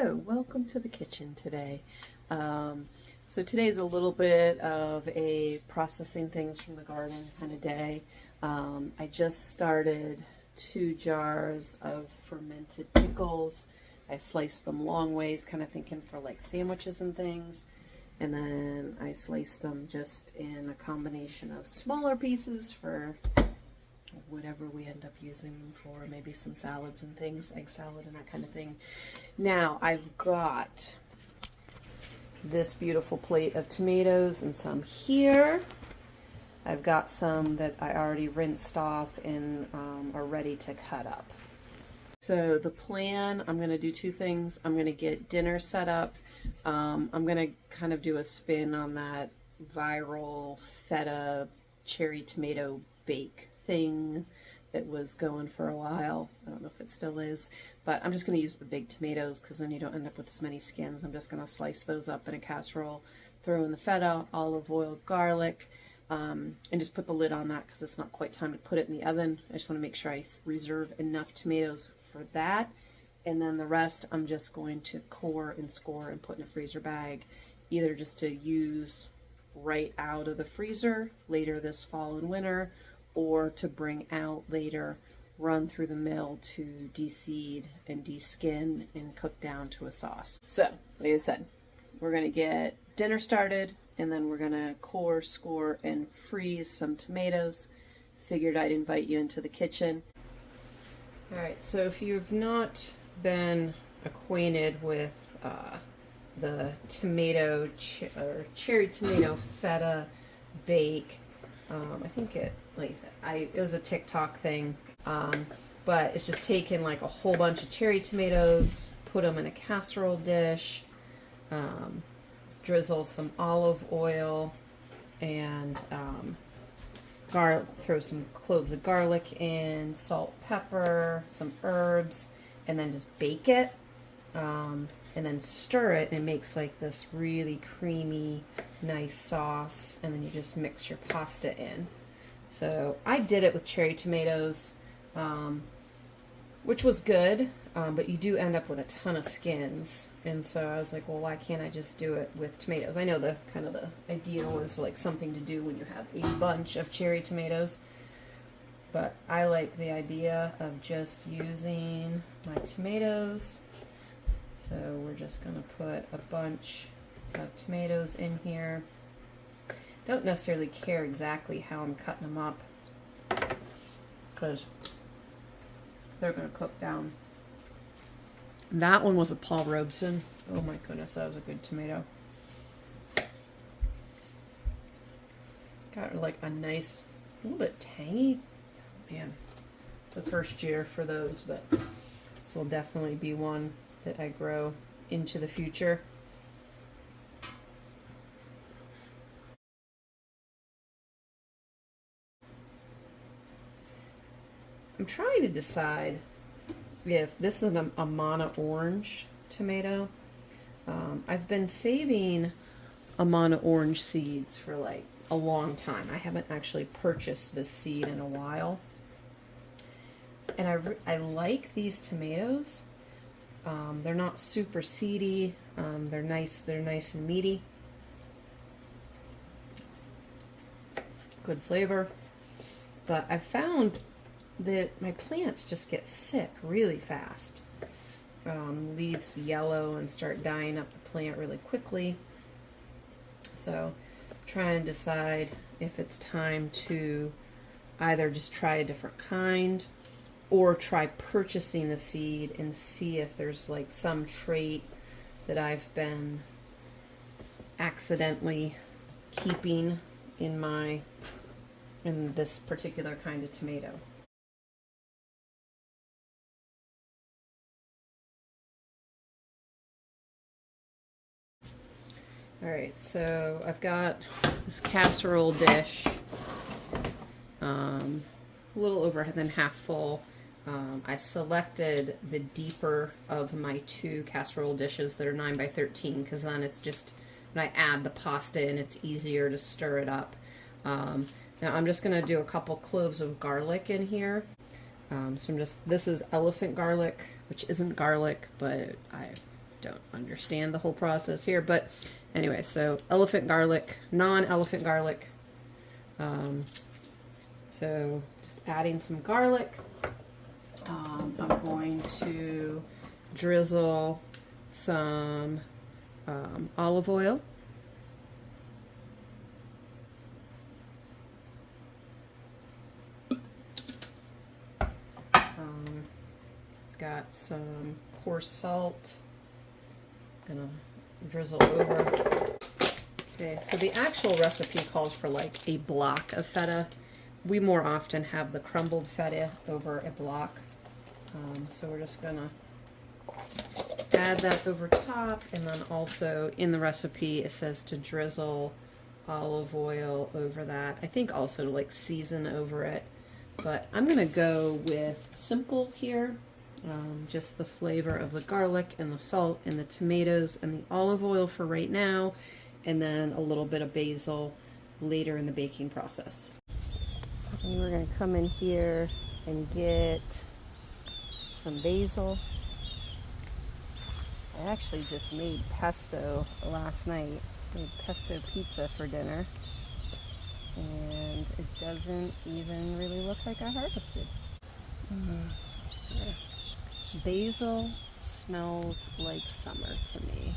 Hello, welcome to the kitchen today. So today's a little bit of a processing things from the garden kind of day. I just started 2 jars of fermented pickles. I sliced them long ways, kind of thinking for like sandwiches and things. And then I sliced them just in a combination of smaller pieces for whatever we end up using them for, maybe some salads and things, egg salad and that kind of thing. Now I've got this beautiful plate of tomatoes and some here. I've got some that I already rinsed off and are ready to cut up. So the plan, I'm going to do 2 things. I'm going to get dinner set up. I'm going to kind of do a spin on that viral feta cherry tomato bake thing that was going for a while. I don't know if it still is, but I'm just going to use the big tomatoes because then you don't end up with as many skins. I'm just going to slice those up in a casserole, throw in the feta, olive oil, garlic, and just put the lid on that because it's not quite time to put it in the oven. I just want to make sure I reserve enough tomatoes for that, and then the rest I'm just going to core and score and put in a freezer bag, either just to use right out of the freezer later this fall and winter, or to bring out later, run through the mill to de-seed and de-skin and cook down to a sauce. So, like I said, we're going to get dinner started, and then we're going to core, score, and freeze some tomatoes. Figured I'd invite you into the kitchen. Alright, so if you've not been acquainted with the tomato or cherry tomato feta bake, I think it, like I said, it was a TikTok thing, but it's just taking like a whole bunch of cherry tomatoes, put them in a casserole dish, drizzle some olive oil, and throw some cloves of garlic in, salt, pepper, some herbs, and then just bake it, and then stir it, and it makes like this really creamy, nice sauce, and then you just mix your pasta in. So I did it with cherry tomatoes, which was good, but you do end up with a ton of skins, and so I was like, well, why can't I just do it with tomatoes? I know the idea was like something to do when you have a bunch of cherry tomatoes, but I like the idea of just using my tomatoes. So we're just going to put a bunch of tomatoes in here. Don't necessarily care exactly how I'm cutting them up because they're going to cook down. That one was a Paul Robeson. Oh my goodness, that was a good tomato. Got like a nice, a little bit tangy. Man, it's the first year for those, but this will definitely be one that I grow into the future. I'm trying to decide if this is a Amana orange tomato. I've been saving Amana orange seeds for like a long time. I haven't actually purchased this seed in a while. And I like these tomatoes. They're not super seedy. They're nice and meaty. Good flavor. But I've found that my plants just get sick really fast. Leaves yellow and start dying up the plant really quickly. So I'm trying to decide if it's time to either just try a different kind or try purchasing the seed and see if there's like some trait that I've been accidentally keeping in this particular kind of tomato. Alright, so I've got this casserole dish, a little over than half full. I selected the deeper of my 2 casserole dishes that are 9 by 13 because then it's just, when I add the pasta in, it's easier to stir it up. Now I'm just going to do a couple cloves of garlic in here. So this is elephant garlic, which isn't garlic, but don't understand the whole process here, but anyway, so elephant garlic, non-elephant garlic. So just adding some garlic. I'm going to drizzle some olive oil. Got some coarse salt. Gonna drizzle over. Okay, so the actual recipe calls for like a block of feta. We more often have the crumbled feta over a block. So we're just gonna add that over top, and then also in the recipe it says to drizzle olive oil over that. I think also to like season over it, but I'm gonna go with simple here. Just the flavor of the garlic and the salt and the tomatoes and the olive oil for right now, and then a little bit of basil later in the baking process. And we're going to come in here and get some basil. I actually just made pesto last night. I made pesto pizza for dinner, and it doesn't even really look like I harvested. So, basil smells like summer to me.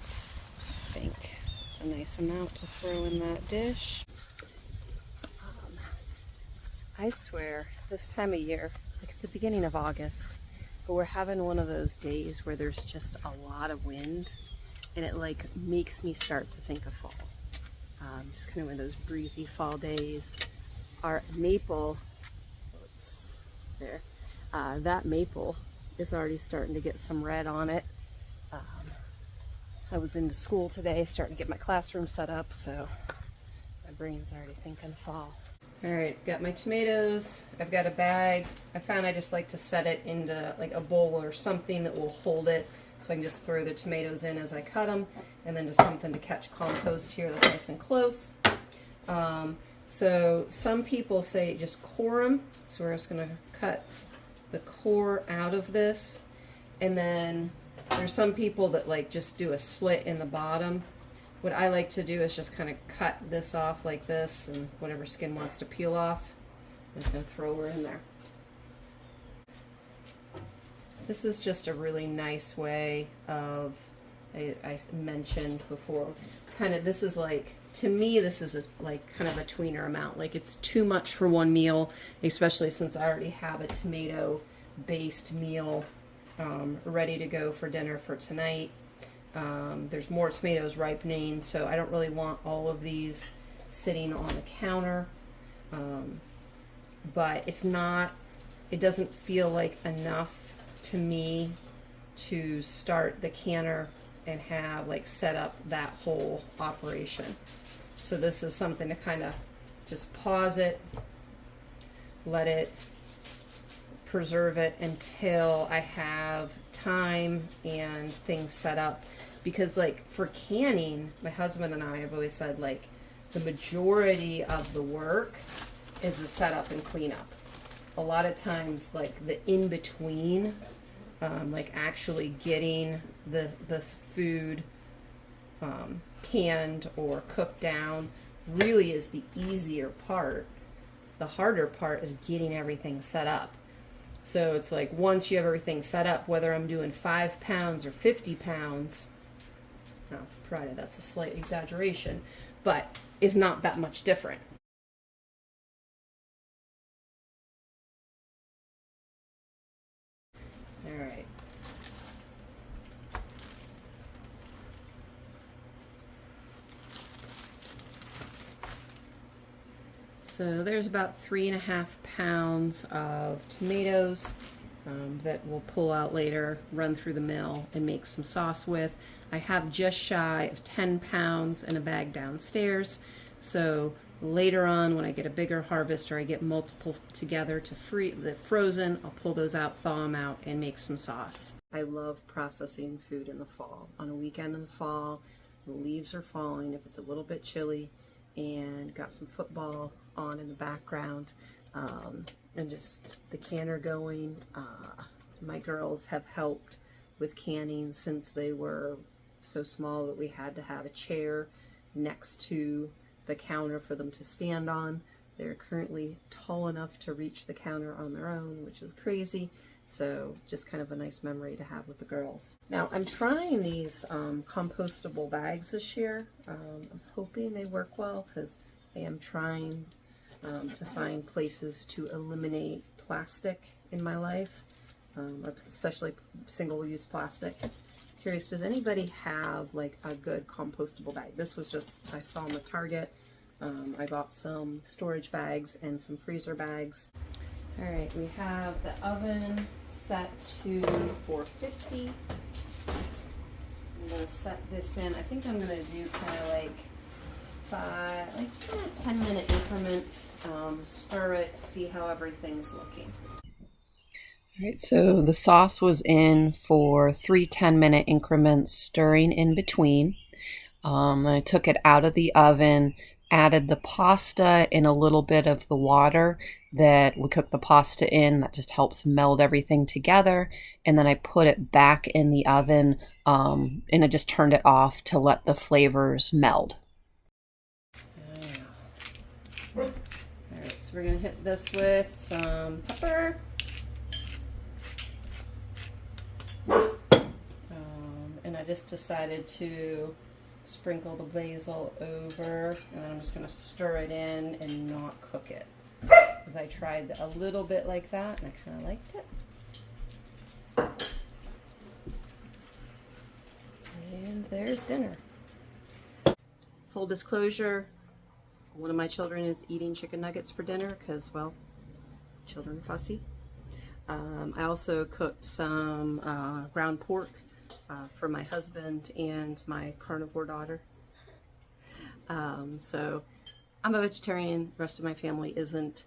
I think it's a nice amount to throw in that dish. I swear, this time of year, like it's the beginning of August, but we're having one of those days where there's just a lot of wind, and it like makes me start to think of fall. Just kind of one of those breezy fall days. Our maple, oops, there, that maple is already starting to get some red on it. I was into school today, starting to get my classroom set up, so my brain's already thinking fall. All right, got my tomatoes. I've got a bag. I found I just like to set it into like a bowl or something that will hold it, so I can just throw the tomatoes in as I cut them, and then just something to catch compost here that's nice and close. So some people say just core them, so we're just gonna cut the core out of this, and then there's some people that like just do a slit in the bottom. What I like to do is just kind of cut this off like this, and whatever skin wants to peel off, I'm just going to throw her in there. This is just a really nice way of, I mentioned before, kind of, this is like, to me, this is like kind of a tweener amount. Like it's too much for one meal, especially since I already have a tomato-based meal ready to go for dinner for tonight. There's more tomatoes ripening, so I don't really want all of these sitting on the counter. But it's not, it doesn't feel like enough to me to start the canner and have like set up that whole operation. So this is something to kind of just pause it, let it preserve it until I have time and things set up. Because like for canning, my husband and I have always said like the majority of the work is the setup and cleanup. A lot of times like the in-between, like actually getting the food canned or cooked down really is the easier part. The harder part is getting everything set up. So it's like once you have everything set up, whether I'm doing 5 pounds or 50 pounds, no, provided that's a slight exaggeration, but is not that much different. All right. So there's about 3.5 pounds of tomatoes that we'll pull out later, run through the mill, and make some sauce with. I have just shy of 10 pounds in a bag downstairs. So later on, when I get a bigger harvest or I get multiple together to the frozen, I'll pull those out, thaw them out, and make some sauce. I love processing food in the fall. On a weekend in the fall, the leaves are falling if it's a little bit chilly, and got some football on in the background, and just the canner going. My girls have helped with canning since they were so small that we had to have a chair next to the counter for them to stand on. They're currently tall enough to reach the counter on their own, which is crazy. So just kind of a nice memory to have with the girls. Now I'm trying these compostable bags this year. I'm hoping they work well because I am trying to find places to eliminate plastic in my life, especially single-use plastic. Curious, does anybody have like a good compostable bag? This was just, I saw them at Target. I bought some storage bags and some freezer bags. All right, we have the oven set to 450. I'm gonna set this in. I think I'm gonna do kind of like 10-minute increments. Stir it, see how everything's looking. All right, so the sauce was in for 3 10-minute increments, stirring in between. I took it out of the oven, added the pasta in a little bit of the water that we cooked the pasta in. That just helps meld everything together. And then I put it back in the oven and I just turned it off to let the flavors meld. All right, so we're gonna hit this with some pepper. And I just decided to sprinkle the basil over, and then I'm just going to stir it in and not cook it, because I tried a little bit like that and I kind of liked it. And there's dinner. Full disclosure, one of my children is eating chicken nuggets for dinner because, well, children are fussy. I also cooked some ground pork for my husband and my carnivore daughter. So I'm a vegetarian, the rest of my family isn't.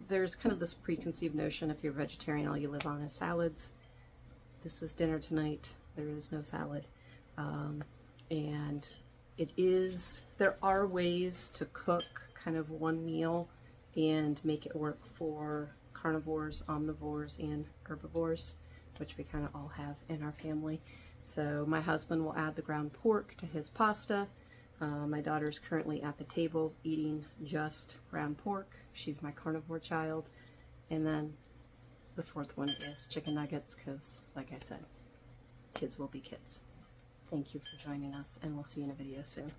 There's kind of this preconceived notion if you're vegetarian, all you live on is salads. This is dinner tonight. There is no salad. And there are ways to cook kind of one meal and make it work for carnivores, omnivores, and herbivores, which we kind of all have in our family. So my husband will add the ground pork to his pasta. My daughter's currently at the table eating just ground pork. She's my carnivore child. And then the fourth one is chicken nuggets because, like I said, kids will be kids. Thank you for joining us, and we'll see you in a video soon.